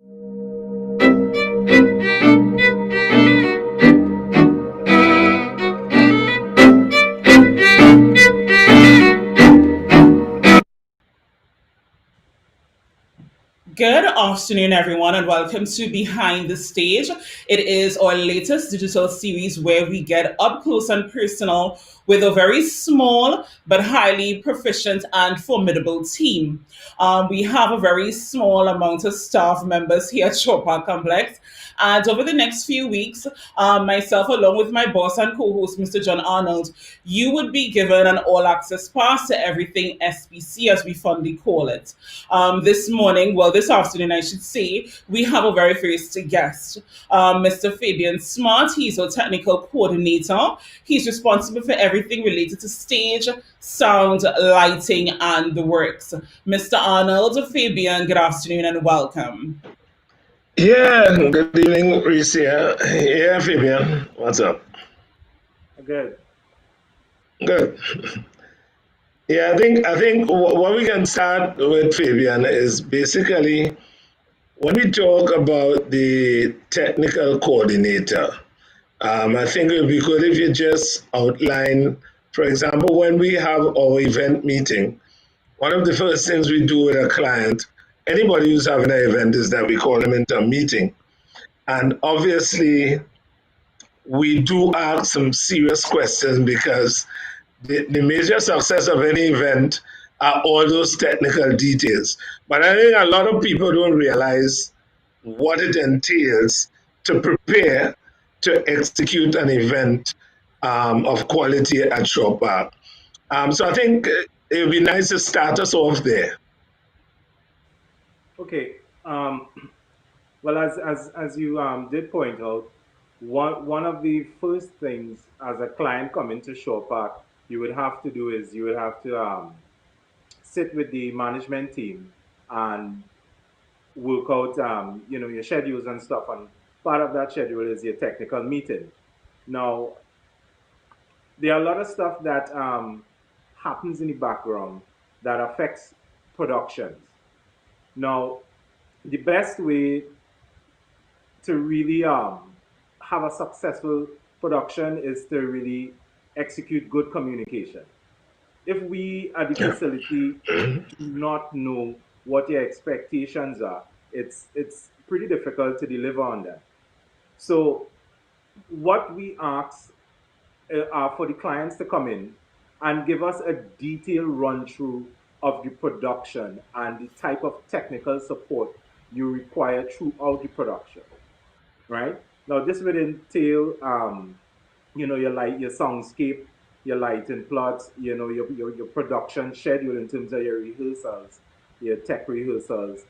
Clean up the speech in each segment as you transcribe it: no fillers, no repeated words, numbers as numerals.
Good afternoon, everyone, and welcome to Behind the Stage. It is our latest digital series where we get up close and personal with a very small but highly proficient and formidable team. We have a very small amount of staff members here at Chopper Complex, and over the next few weeks, myself, along with my boss and co host, Mr. John Arnold, you would be given an all access pass to everything SBC, as we fondly call it. This morning, well, this afternoon, I should say, we have a very first guest, Mr. Fabien Smart. He's our technical coordinator. He's responsible for everything related to stage, sound, lighting, and the works. Mr. Arnold, Fabien, good afternoon and welcome. Yeah, good evening, Ricia. Yeah, Fabien, what's up? Good. Good. Yeah, I think what we can start with, Fabian, is basically when we talk about the technical coordinator. I think it would be good if you just outline, for example, when we have our event meeting, one of the first things we do with a client, anybody who's having an event, is that we call them into a meeting. And obviously, we do ask some serious questions because the major success of any event are all those technical details. But I think a lot of people don't realize what it entails to prepare to execute an event of quality at Shore Park. So I think it would be nice to start us off there. Okay. Um, well, as you did point out, one of the first things as a client coming to Shore Park, you would have to do is you would have to sit with the management team and work out your schedules and stuff. And part of that schedule is your technical meeting. Now, there are a lot of stuff that happens in the background that affects productions. Now, the best way to really have a successful production is to really execute good communication. If we at the Yeah. facility do not know what your expectations are, it's pretty difficult to deliver on them. So what we ask are for the clients to come in and give us a detailed run through of the production and the type of technical support you require throughout the production, right? Now, this would entail, your light, your soundscape, your lighting plots, your production schedule in terms of your rehearsals, your tech rehearsals,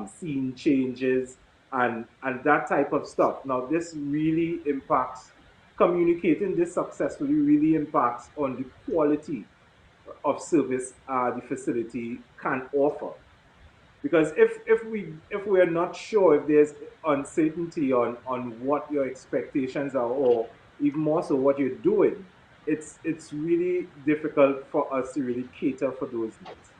scene changes, and that type of stuff. Now, this really impacts communicating this successfully. Really impacts on the quality of service the facility can offer, because if we are not sure, if there's uncertainty on what your expectations are, or even more so what you're doing, it's really difficult for us to really cater for those needs.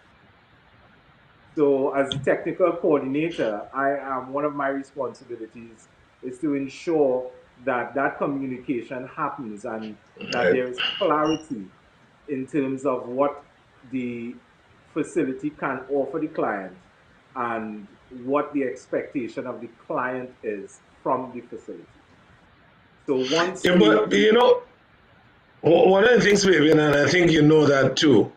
So as the technical coordinator, I am one of my responsibilities is to ensure that that communication happens and that Right. there is clarity in terms of what the facility can offer the client and what the expectation of the client is from the facility. So once Yeah, we, but one of the things, Fabian, and I think you know that too,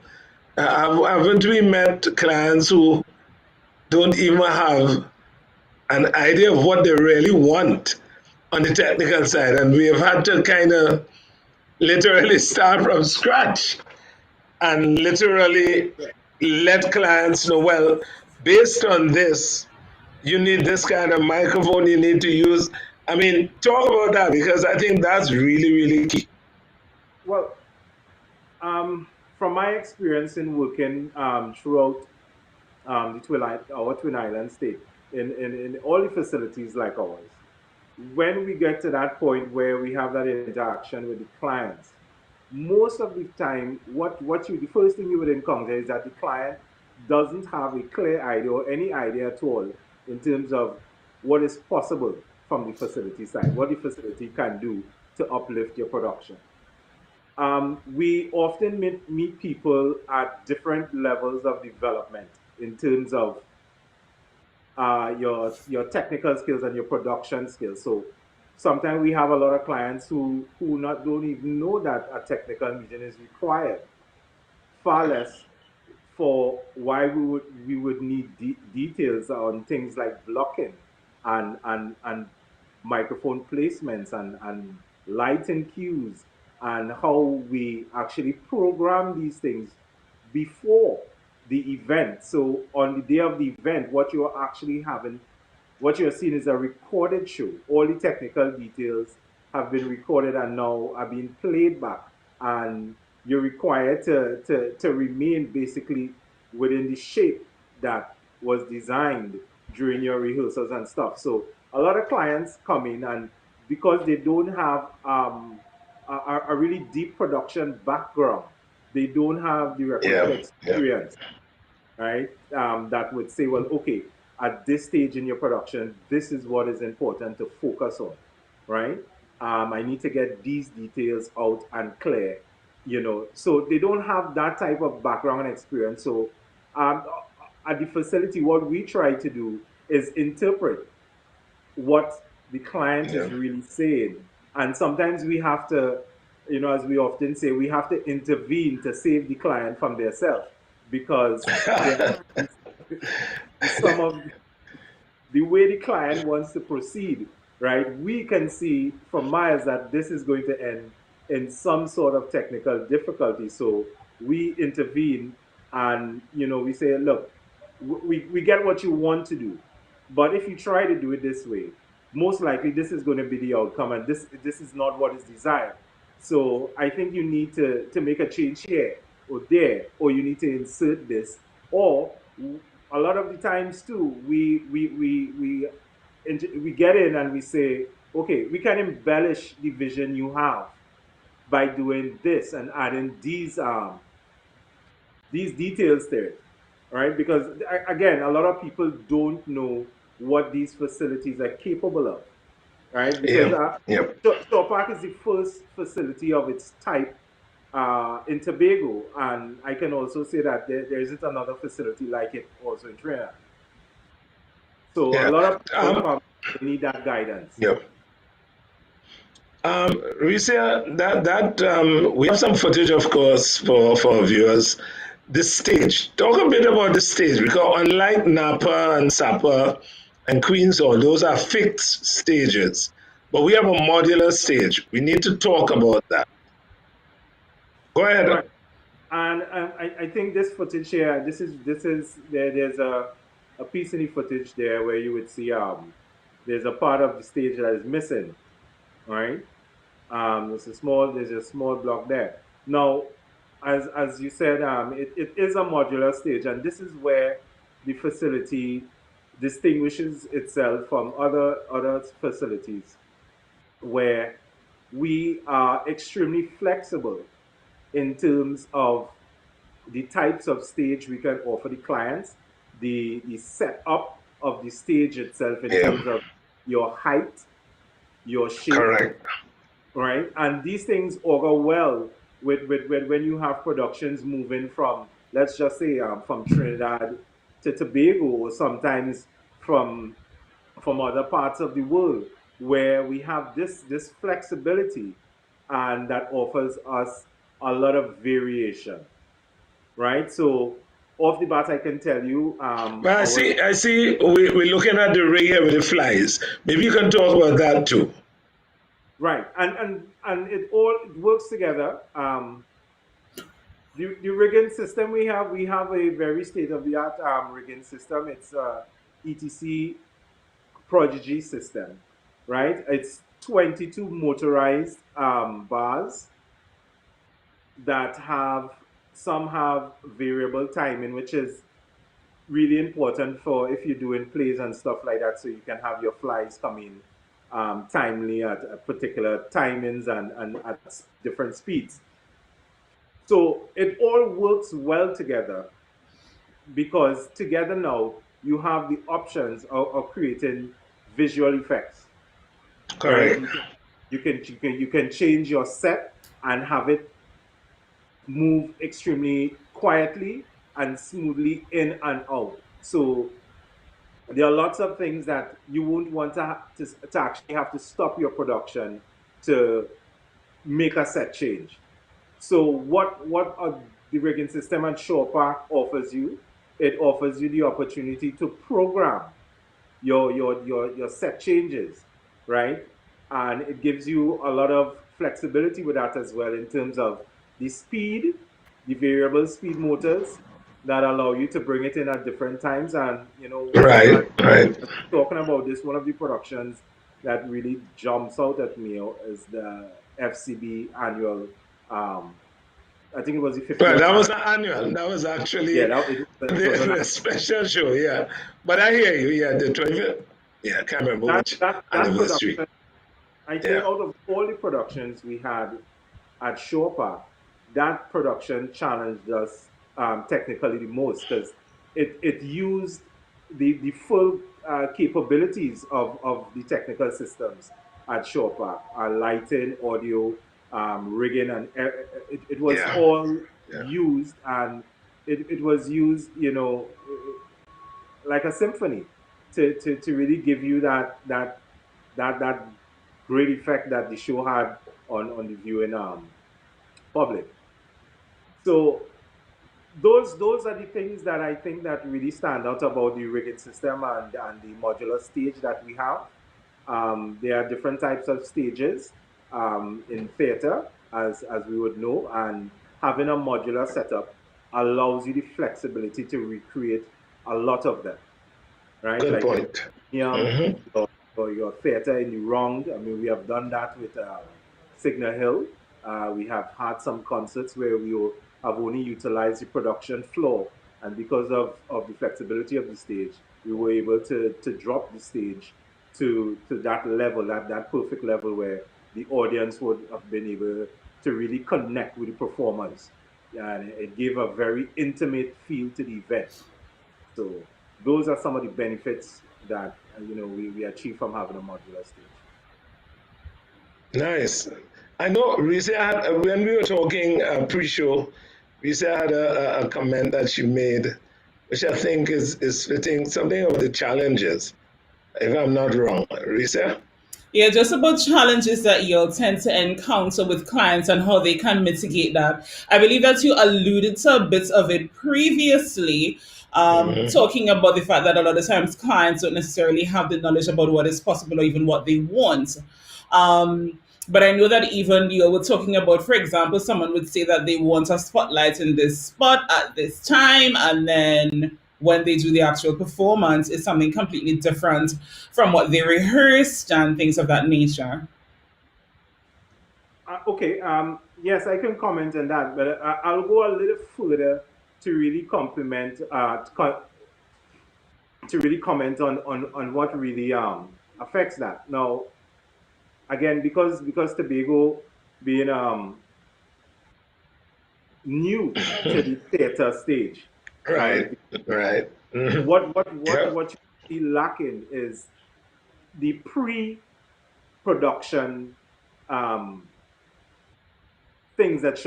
haven't we met clients who don't even have an idea of what they really want on the technical side? And we have had to kind of literally start from scratch and literally let clients know, well, based on this, you need this kind of microphone you need to use. I mean, talk about that because I think that's really, really key. well, from my experience in working throughout our Twin Island state, in all the facilities like ours, when we get to that point where we have that interaction with the clients, most of the time, the first thing you would encounter is that the client doesn't have a clear idea or any idea at all in terms of what is possible from the facility side, what the facility can do to uplift your production. We often meet people at different levels of development in terms of your technical skills and your production skills. So sometimes we have a lot of clients who not don't even know that a technical meeting is required, far less for why we would need details on things like blocking and microphone placements and lighting cues and how we actually program these things before the event. So on the day of the event, what you're seeing is a recorded show. All the technical details have been recorded and now are being played back. And you're required to remain basically within the shape that was designed during your rehearsals and stuff. So a lot of clients come in and because they don't have a really deep production background, they don't have the requisite Yeah, yeah, experience, right? That would say, well, okay, at this stage in your production, this is what is important to focus on, right? I need to get these details out and clear, So they don't have that type of background and experience. So um, at the facility, what we try to do is interpret what the client yeah. is really saying. And sometimes we have to, as we often say, we have to intervene to save the client from themselves because there are times some of the way the client wants to proceed, right? We can see from miles that this is going to end in some sort of technical difficulty. So we intervene and, we say, look, we get what you want to do. But if you try to do it this way, most likely this is going to be the outcome and this is not what is desired. So I think you need to make a change here or there, or you need to insert this, or a lot of the times too, we get in and we say, okay, we can embellish the vision you have by doing this and adding these details to it, right? Because again, a lot of people don't know what these facilities are capable of, right? Because Yeah, yeah. Shore Park is the first facility of its type in Tobago, and I can also say that there isn't another facility like it also in Trinidad. So a Yeah. lot of people Um, come, they need that guidance. yeah. Ricia, we have some footage, of course, for our viewers. The stage. Talk a bit about the stage because unlike Napa and Sapa and Queens Hall, those are fixed stages. But we have a modular stage. We need to talk about that. Go Right. ahead. And I think this footage here, this is there's a piece in the footage there where you would see there's a part of the stage that is missing, right? There's a small block there. Now, as you said, it is a modular stage, and this is where the facility distinguishes itself from other facilities, where we are extremely flexible in terms of the types of stage we can offer the clients, the setup of the stage itself in Yeah, terms of your height, your shape, correct. right? And these things augur well with when you have productions moving from, let's just say, from Trinidad to Tobago, or sometimes from other parts of the world, where we have this flexibility, and that offers us a lot of variation, right? So off the bat, I can tell you, Well, I see. We're looking at the rig here with the flies. Maybe you can talk about that too. right, and it works together. The rigging system we have a very state of the art rigging system. It's ETC Prodigy system, right? It's 22 motorized bars that have variable timing, which is really important for if you're doing plays and stuff like that, so you can have your flies come in timely at particular timings and at different speeds. So it all works well together because together now you have the options of creating visual effects, right? Correct. You can change your set and have it move extremely quietly and smoothly in and out. So there are lots of things that you won't want to actually have to stop your production to make a set change. So what the rigging system and Showpack offers you? It offers you the opportunity to program your set changes, right? And it gives you a lot of flexibility with that as well in terms of the speed, the variable speed motors that allow you to bring it in at different times. And Right. Right. talking about this, one of the productions that really jumps out at me is the FCB annual. Um, I think it was the Well, 50th that was annual. not annual. That was Yeah, actually it was an the special show. Yeah. But I hear you. Yeah. The 20th. Yeah. I can't remember that which that anniversary. production. I think Yeah. out of all the productions we had at Showpack, that production challenged us technically the most because it used the full capabilities of the technical systems at Showpack, lighting, audio, rigging, and it was Yeah. all Yeah. used, and it was used, like a symphony to really give you that great effect that the show had on the viewing public. So those are the things that I think that really stand out about the rigging system and the modular stage that we have. There are different types of stages in theater, as we would know, and having a modular setup allows you the flexibility to recreate a lot of them, right? Good Like your point. museum, Mm-hmm. your theater in the round. I mean, we have done that with Signal Hill. We have had some concerts where have only utilized the production floor, and because of the flexibility of the stage, we were able to drop the stage to that level, that perfect level where the audience would have been able to really connect with the performance, and it gave a very intimate feel to the event. So those are some of the benefits that we achieve from having a modular stage. Nice. I know Ricia had, when we were talking pre-show, Ricia had a comment that she made, which I think is fitting, something about the challenges, if I'm not wrong. Ricia? Yeah, just about challenges that you'll tend to encounter with clients and how they can mitigate that. I believe that you alluded to a bit of it previously, Mm-hmm. talking about the fact that a lot of times clients don't necessarily have the knowledge about what is possible or even what they want. But I know that even you were talking about, for example, someone would say that they want a spotlight in this spot at this time, and then when they do the actual performance, it's something completely different from what they rehearsed and things of that nature. Okay, yes, I can comment on that, but I'll go a little further to really complement, to really comment on what really affects that. Now, again, because Tobago being new to the theater stage, right? Right, right. Mm-hmm. Yep. What you see lacking is the pre-production um, things that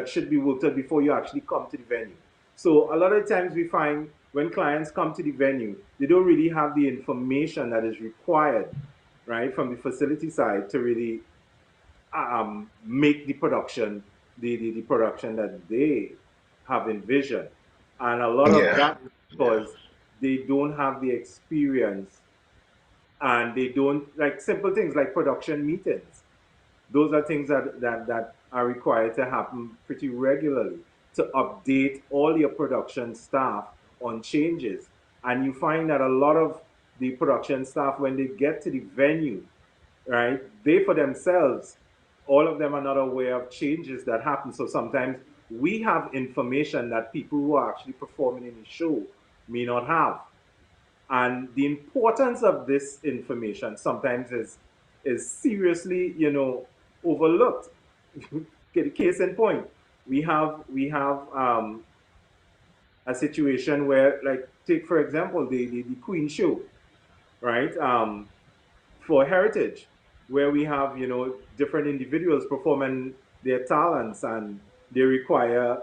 should be worked out before you actually come to the venue. So a lot of times we find when clients come to the venue, they don't really have the information that is required, right, from the facility side to really make the production the production that they have envisioned. And a lot of Yeah, that is yeah, because they don't have the experience and they don't like simple things like production meetings. Those are things that are required to happen pretty regularly to update all your production staff on changes. And you find that a lot of the production staff, when they get to the venue, right, they for themselves, all of them are not aware of changes that happen. So sometimes we have information that people who are actually performing in the show may not have. And the importance of this information sometimes is seriously, overlooked. Case in point, we have a situation where, like, take for example the Queen show, right? for heritage, where we have, different individuals performing their talents, and they require,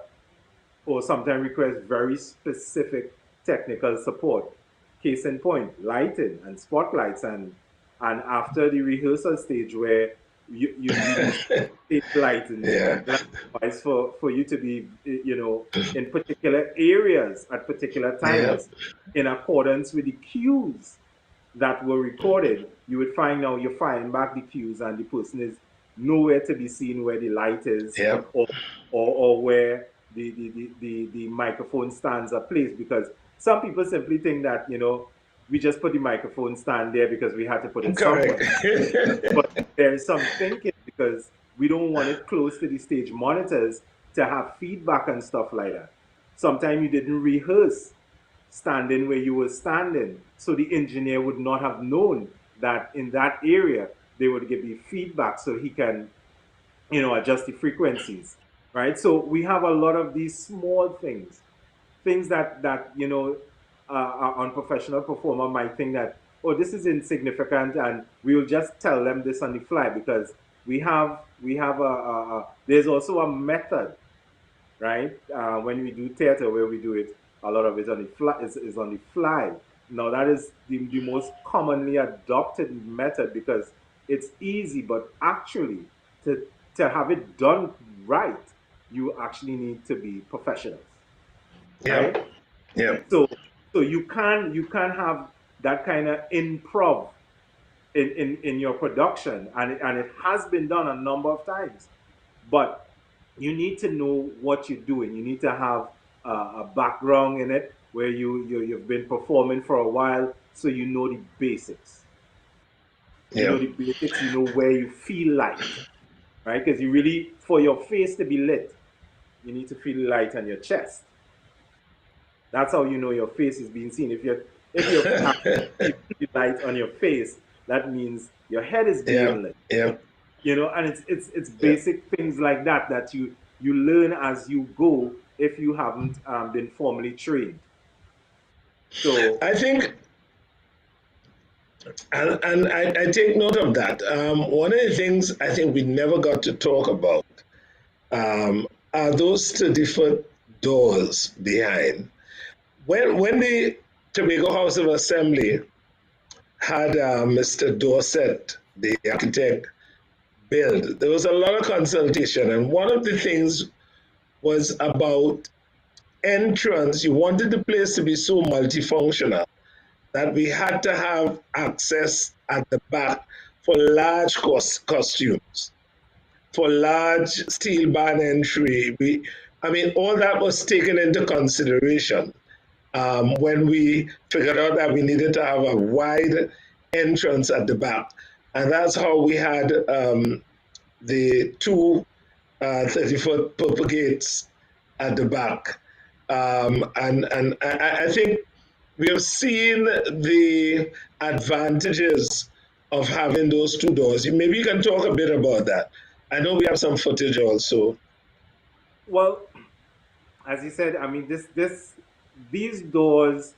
or sometimes request, very specific technical support. Case in point, lighting and spotlights, and after the rehearsal stage where you need stage lighting, Yeah. likewise for you to be, in particular areas at particular Yeah. times in accordance with the cues that were recorded. You would find now you're firing back the cues, and the person is nowhere to be seen where the light is, Yeah. or where the microphone stands are placed, because some people simply think that, we just put the microphone stand there because we had to put it Correct. somewhere. But there is some thinking, because we don't want it close to the stage monitors to have feedback and stuff like that. Sometimes you didn't rehearse standing where you were standing, so the engineer would not have known that in that area they would give you feedback so he can, adjust the frequencies, right? So we have a lot of these small things that an unprofessional performer might think that, oh, this is insignificant, and we will just tell them this on the fly, because we have there's also a method, right? When we do theater, where we do it, a lot of it on the fly is on the fly. Now that is the most commonly adopted method, because it's easy, but actually to to have it done right, you actually need to be professionals, Yeah. right? Yeah. So you can have that kind of improv in your production, and it has been done a number of times, but you need to know what you're doing. You need to have a background in it, where you've been performing for a while, so you know the basics. You Yeah. know the basics. You know where you feel light, right? Because you really, for your face to be lit, you need to feel light on your chest. That's how you know your face is being seen. If you're feeling the light on your face, that means your head is Yeah. being lit. Yeah. And it's Yeah. basic things like that that you learn as you go, if you haven't been formally trained. So I think, and I take note of that. One of the things I think we never got to talk about are those 30-foot doors behind. When the Tobago House of Assembly had Mr. Dorset, the architect, build, there was a lot of consultation, and one of the things was about entrance. You wanted the place to be so multifunctional that we had to have access at the back for large costumes, for large steel band entry. I mean, all that was taken into consideration when we figured out that we needed to have a wide entrance at the back. And that's how we had the two 30-foot purple gates at the back. And I think we have seen the advantages of having those two doors. Maybe you can talk a bit about that. I know we have some footage also. well, as you said, I mean, these doors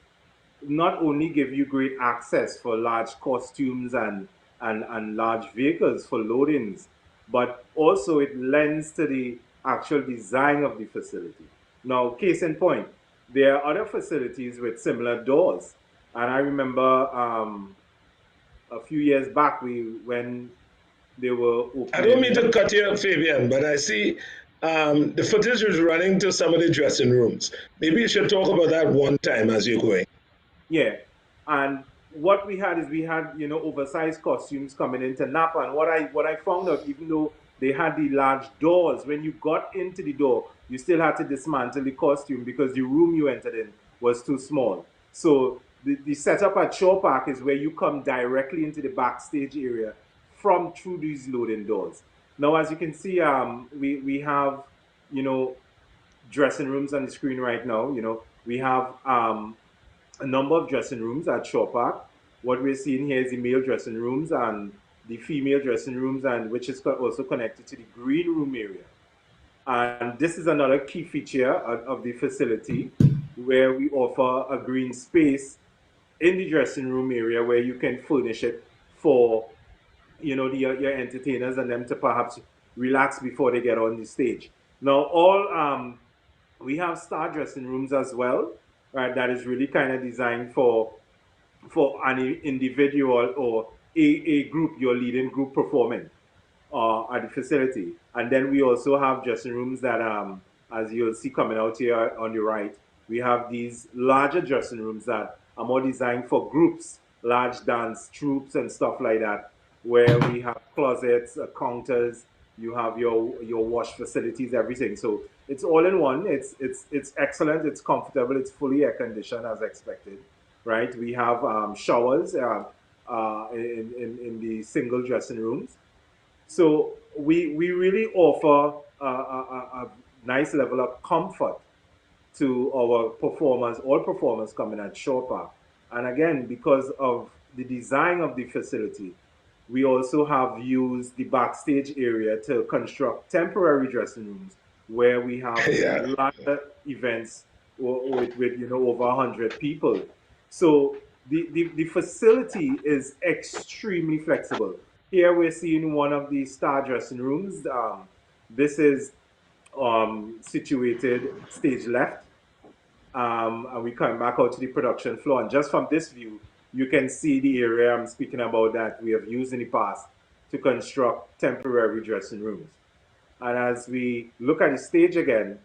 not only give you great access for large costumes and large vehicles for loadings, but also it lends to the actual design of the facility. Now, case in point, there are other facilities with similar doors, and I remember a few years back, when they were I don't opening. mean to cut you, Fabien, but I see the footage is running to some of the dressing rooms. Maybe you should talk about that one time as you're going. Yeah. And what we had is, we had, oversized costumes coming into Napa. And what I found out, even though they had the large doors, when you got into the door, you still had to dismantle the costume, because the room you entered in was too small. So the setup at Shaw Park is where you come directly into the backstage area from through these loading doors. Now, as you can see, we have, you know, dressing rooms on the screen right now. We have a number of dressing rooms at Shaw Park. What we're seeing here is the male dressing rooms and the female dressing rooms, and which is also connected to the green room area. And this is another key feature of the facility, where we offer a green space in the dressing room area, where you can furnish it for your entertainers and them to perhaps relax before they get on the stage. Now, all we have star dressing rooms as well, right? That is really kind of designed for an individual or a group, your leading group performing at the facility. And then we also have dressing rooms that, as you'll see coming out here on the right, we have these larger dressing rooms that are more designed for groups, large dance troops and stuff like that, where we have closets, counters, you have your wash facilities, everything. So it's all in one. It's excellent. It's comfortable. It's fully air conditioned as expected, right? We have showers in the single dressing rooms, so we really offer a nice level of comfort to our performers, all performers coming at Shore Park. And again, because of the design of the facility, we also have used the backstage area to construct temporary dressing rooms where we have Yeah. larger events with over 100 people. So the facility is extremely flexible. Here we're seeing one of the star dressing rooms. This is situated stage left, and we come back out to the production floor. And just from this view, you can see the area I'm speaking about that we have used in the past to construct temporary dressing rooms. And as we look at the stage again,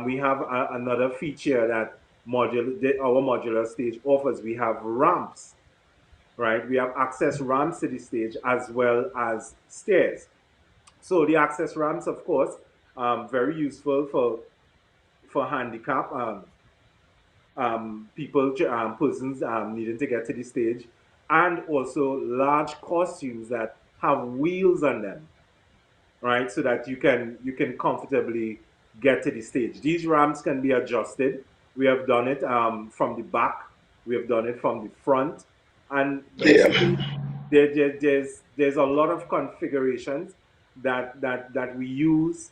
we have another feature that our modular stage offers. We have ramps, right? We have access ramps to the stage as well as stairs. So the access ramps, of course, very useful for handicap people, persons needing to get to the stage, and also large costumes that have wheels on them, right? So that you can comfortably get to the stage. These ramps can be adjusted. We have done it from the back. We have done it from the front, and basically Yeah. there's a lot of configurations that we use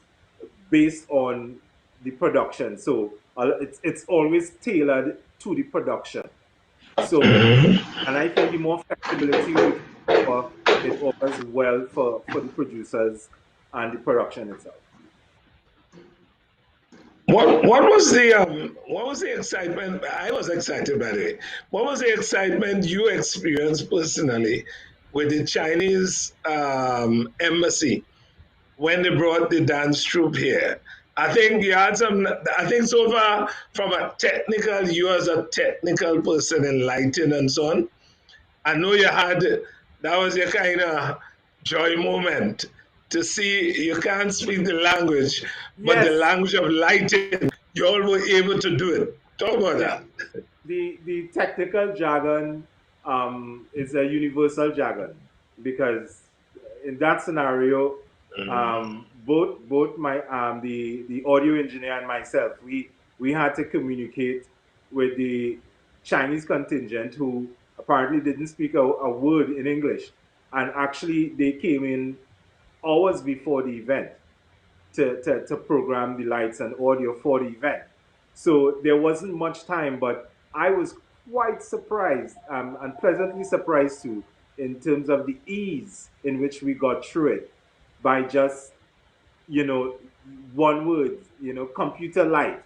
based on the production. So it's always tailored to the production. So, and I think the more flexibility we can offer, it offers well for the producers and the production itself. What was the excitement? I was excited by the way. What was the excitement you experienced personally with the Chinese embassy when they brought the dance troupe here? I think you had some. I think so far, from a technical, you as a technical person in lighting and so on. I know you had that was your kind of joy moment to see you can't speak the language, but the Yes, language of lighting, you all were able to do it. Talk about yeah. that. The technical jargon is a universal jargon because in that scenario, both my the audio engineer and myself, we had to communicate with the Chinese contingent who apparently didn't speak a word in English, and actually they came in hours before the event to program the lights and audio for the event. So there wasn't much time, but I was quite surprised and pleasantly surprised too in terms of the ease in which we got through it by just, you know, one word, computer light,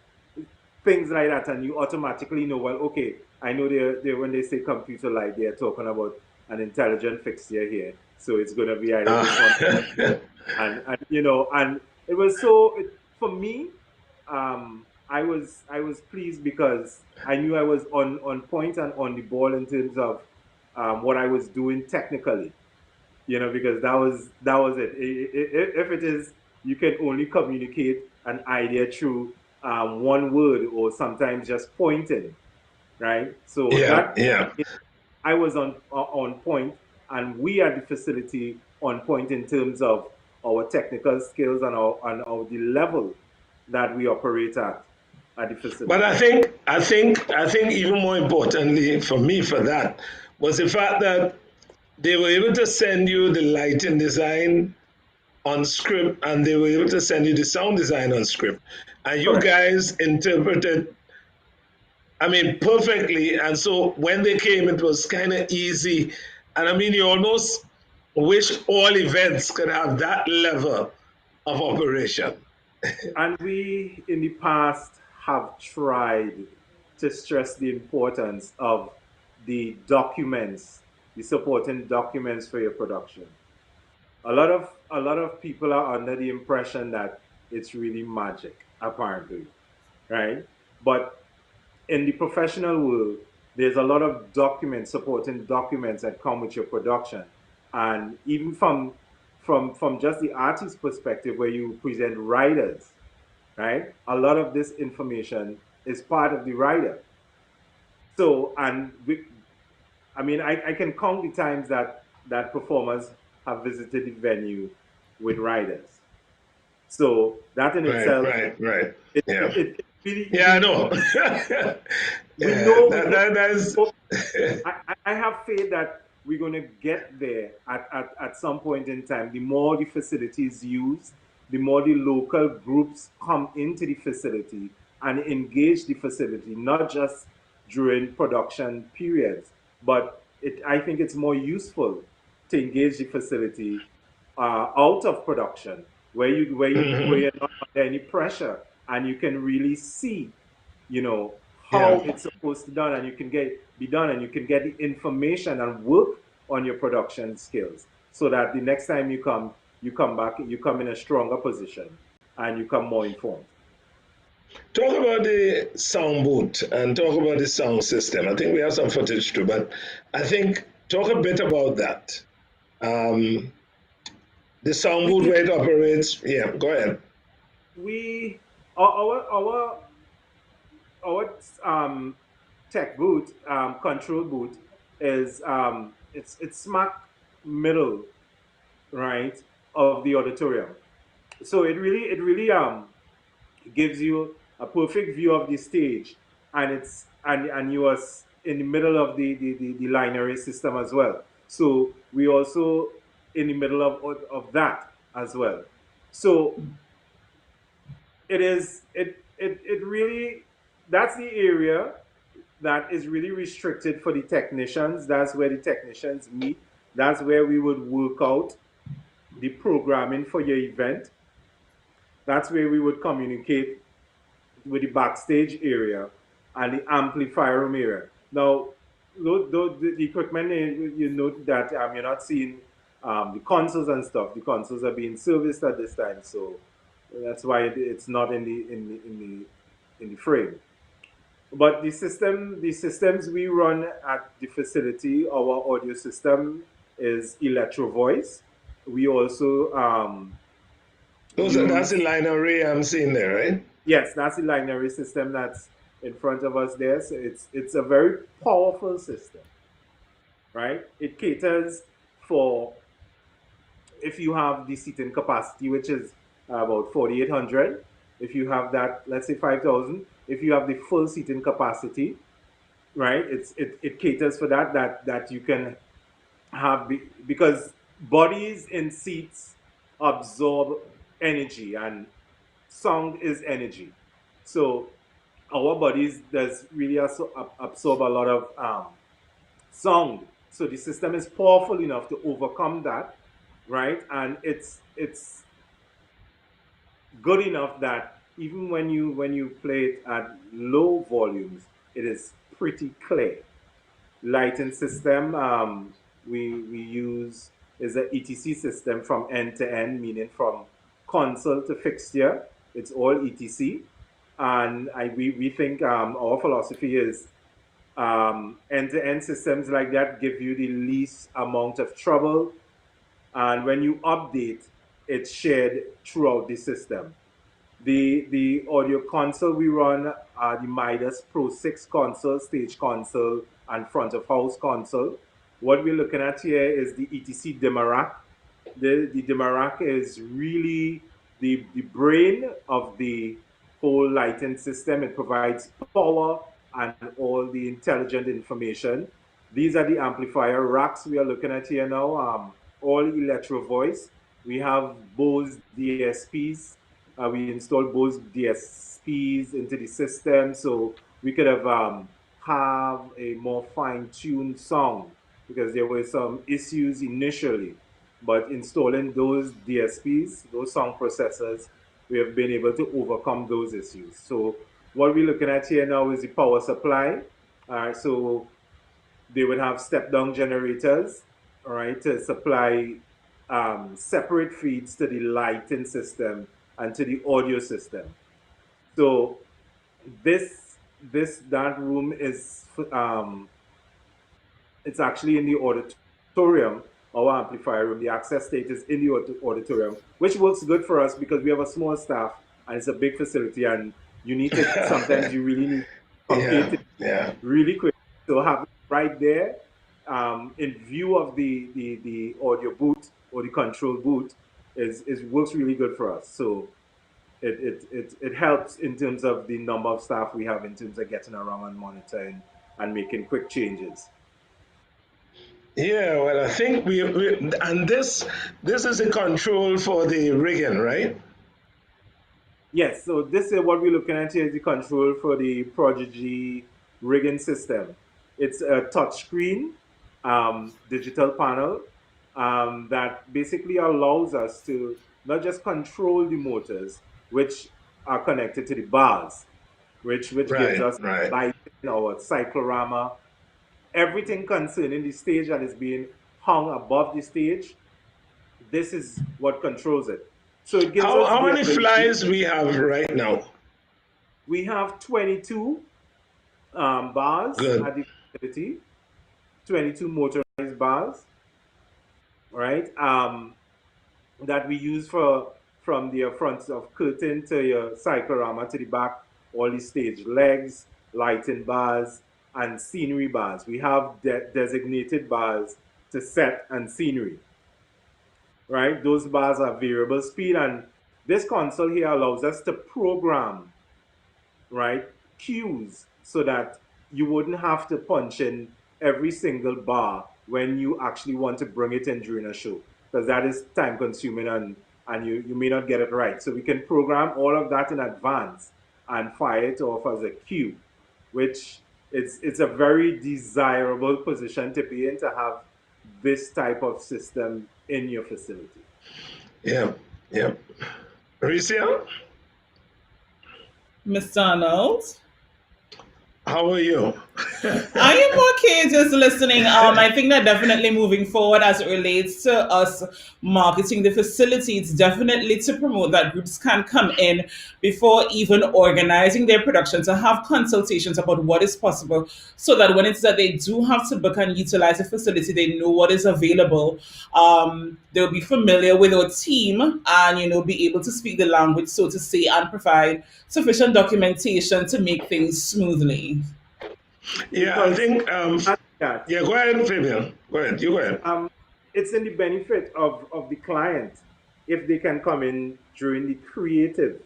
things like that, and you automatically know, well, okay, I know they when they say computer light, they're talking about an intelligent fixture here. So it's going to be either this one or this Uh, one. And it was so, for me, I was pleased because I knew I was on point and on the ball in terms of what I was doing technically, because that was it. If it is, you can only communicate an idea through one word or sometimes just pointing, right? So yeah, that yeah. I was on point, and we at the facility on point in terms of our technical skills and the level that we operate at the But facility. I think even more importantly for me for that was the fact that they were able to send you the lighting design on script and they were able to send you the sound design on script. And you Correct. guys interpreted, I mean, perfectly. And so when they came, it was kind of easy. And I mean, you almost wish all events could have that level of operation. And we in the past have tried to stress the importance of the documents, the supporting documents for your production. A lot of people are under the impression that it's really magic, apparently, right? But in the professional world, there's a lot of documents, supporting documents that come with your production, and even from just the artist perspective, where you present writers, right? A lot of this information is part of the writer. So, I mean, I can count the times that performers have visited the venue with writers. So that in Right, itself, right, right. it, Yeah. it, it really, Yeah, I really, know. we Yeah, know we that's go. I have faith that we're going to get there at some point in time. The more the facilities used, the more the local groups come into the facility and engage the facility, not just during production periods, but I think it's more useful to engage the facility out of production, where mhm. you're not under any pressure, and you can really see, Yeah. how it's supposed to done, and you can be done, and you can get the information and work on your production skills, so that the next time you come back, you come in a stronger position, and you come more informed. Talk about the sound booth and talk about the sound system. I think we have some footage too, but I think talk a bit about that. Um, the sound booth We where it operates. Yeah, go ahead. we our tech boot, control boot, is it's smack middle, right, of the auditorium. So it really gives you a perfect view of the stage, and you are in the middle of the line array system as well. So we also in the middle of that as well. So it really, that's the area that is really restricted for the technicians. That's where the technicians meet. That's where we would work out the programming for your event. That's where we would communicate with the backstage area and the amplifier room area. Now, the equipment, you note that you're not seeing the consoles and stuff. The consoles are being serviced at this time, so that's why it's not in the frame. But the systems we run at the facility, our audio system is Electro Voice. We also That's the use, line array I'm seeing there, right? yes, that's the binary system that's in front of us there. So it's a very powerful system, right? It caters for, if you have the seating capacity, which is about 4,800. If you have that, let's say 5,000. If you have the full seating capacity, right? It caters for that you can have, because bodies in seats absorb energy, and sound is energy. So our bodies does really also absorb a lot of sound. So the system is powerful enough to overcome that, right? And it's good enough that even when you play it at low volumes, it is pretty clear. Lighting system, we use is a ETC system from end to end, meaning from console to fixture. It's all ETC, and we think our philosophy is end to end systems like that give you the least amount of trouble, and when you update, it's shared throughout the system. The audio console we run are the Midas Pro 6 console, stage console, and front of house console. What we're looking at here is the ETC Demarac. The Demarac is really the brain of the whole lighting system. It provides power and all the intelligent information. These are the amplifier racks we are looking at here now, all electro voice. We have Bose DSPs. We installed Bose DSPs into the system, so we could have a more fine-tuned sound, because there were some issues initially. But installing those DSPs, those sound processors, we have been able to overcome those issues. So what we're looking at here now is the power supply. All right, so they would have step-down generators, all right, to supply separate feeds to the lighting system and to the audio system. So that room is it's actually in the auditorium, our amplifier room. The access state is in the auditorium, which works good for us because we have a small staff and it's a big facility, and you need to sometimes you really need to Yeah, locate it yeah. really quick. So have it right there, in view of the audio booth or the control booth is works really good for us. So it helps in terms of the number of staff we have in terms of getting around and monitoring and making quick changes. Yeah, well, I think and this is a control for the rigging, right? Yes, so this is what we're looking at here is the control for the Prodigy rigging system. It's a touchscreen digital panel that basically allows us to not just control the motors, which are connected to the bars, which gives Right, us right. lighting, our cyclorama, everything concerning the stage that is being hung above the stage. This is what controls it. So it gives us How the many ability. flies we have right now? We have 22 bars Good. at the facility, 22 motorized bars, right? That we use for from the front of curtain to your cyclorama to the back, all the stage legs, lighting bars, and scenery bars. We have designated bars to set and scenery, right? Those bars are variable speed, and this console here allows us to program, right, cues so that you wouldn't have to punch in every single bar when you actually want to bring it in during a show, because that is time consuming, and you may not get it right. So we can program all of that in advance and fire it off as a cue, which it's a very desirable position to be in, to have this type of system in your facility. Yeah, yeah. Ricia, Mr. Arnold. how are you? I am okay just listening. I think that definitely moving forward as it relates to us marketing the facility, it's definitely to promote that groups can come in before even organizing their production to have consultations about what is possible so that when it's that they do have to book and utilize a facility, they know what is available. They'll be familiar with our team and, be able to speak the language, so to say, and provide sufficient documentation to make things smoothly. Yeah, I Because think that yeah, go ahead, Fabian. Go ahead, you go ahead. it's in the benefit of the client if they can come in during the creative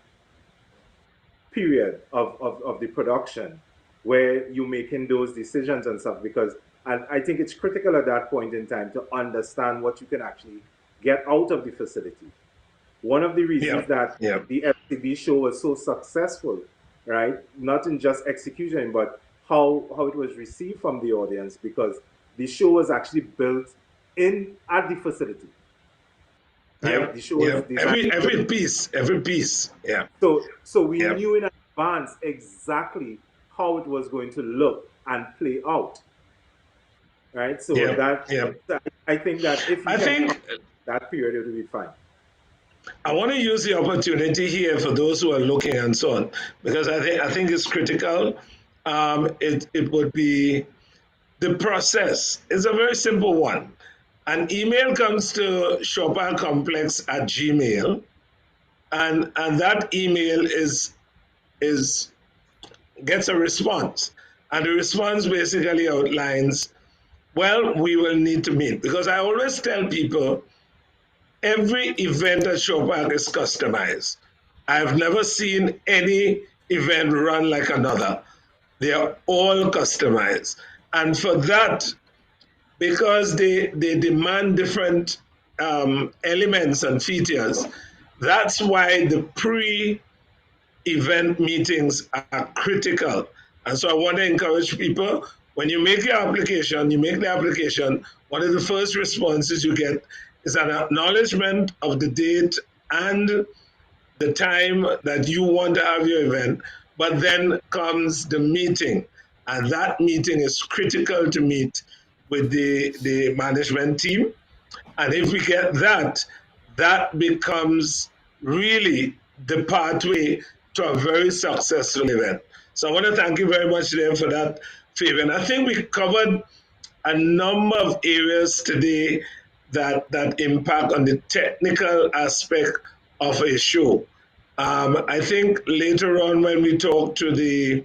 period of the production where you're making those decisions and stuff, because and I think it's critical at that point in time to understand what you can actually get out of the facility. One of the Yeah, reasons that yeah, the FCB show was so successful, right? Not in just execution, but how it was received from the audience, because the show was actually built in at the facility, yeah, right? The show was yeah. designed Every piece, every piece. Yeah, so we yeah, knew in advance exactly how it was going to look and play out, right? So yeah, that yeah. I think that if you I can come think that period, it will be fine. I want to use the opportunity here for those who are looking and so on, because I think it's critical. It would be the process. It's a very simple one. An email comes to shoppercomplex at Gmail, and that email is gets a response, and the response basically outlines, well, we will need to meet, because I always tell people every event at Showpark is customized. I've never seen any event run like another. They are all customized. And for that, because they demand different elements and features, that's why the pre event meetings are critical. And so I want to encourage people, when you make your application, you make the application, one of the first responses you get It's an acknowledgement of the date and the time that you want to have your event, but then comes the meeting. And that meeting is critical to meet with the management team. And if we get that, that becomes really the pathway to a very successful event. So I want to thank you very much there for that, Fabian. I think we covered a number of areas today that impact on the technical aspect of a show. I think later on when we talk to the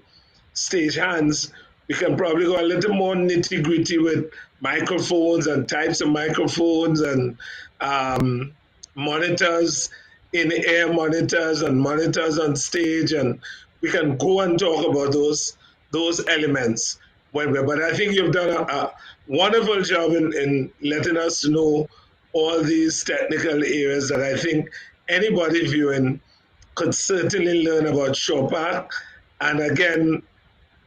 stage hands, we can probably go a little more nitty gritty with microphones and types of microphones and um, monitors, in air monitors and monitors on stage, and we can go and talk about those elements. But I think you've done a wonderful job in letting us know all these technical areas that I think anybody viewing could certainly learn about Chopin. And again,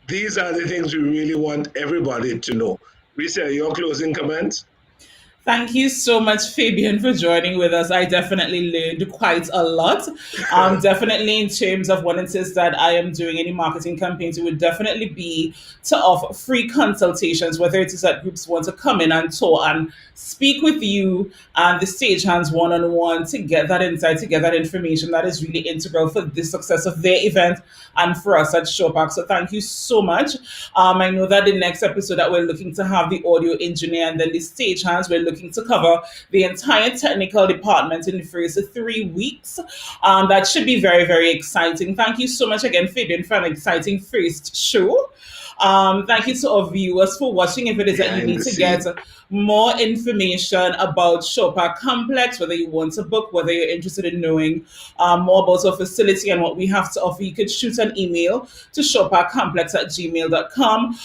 these are the things we really want everybody to know. Ricia, your closing comments? Thank you so much, Fabian, for joining with us. I definitely learned quite a lot. Definitely, in terms of what it is that I am doing any marketing campaigns, it would definitely be to offer free consultations, whether it is that groups want to come in and talk and speak with you and the stagehands one on one to get that insight, to get that information that is really integral for the success of their event and for us at Showback. So thank you so much. I know that the next episode that we're looking to have the audio engineer and then the stagehands, we're looking to cover the entire technical department in the first 3 weeks. That should be very, very exciting. Thank you so much again, Fabian, for an exciting first show. Thank you to our viewers for watching. If it is that you Behind need the to get scene. more information about Chopin Complex, whether you want to book, whether you're interested in knowing more about our facility and what we have to offer, you could shoot an email to shoppercomplex@gmail.com.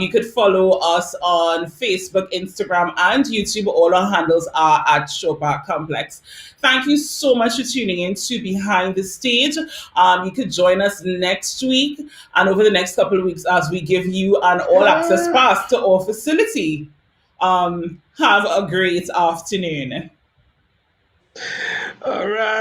You could follow us on Facebook, Instagram, and YouTube. All our handles are at Chopin Complex. Thank you so much for tuning in to Behind the Stage. You could join us next week and over the next couple of weeks as we give you an all access pass to our facility. Have a great afternoon. All right.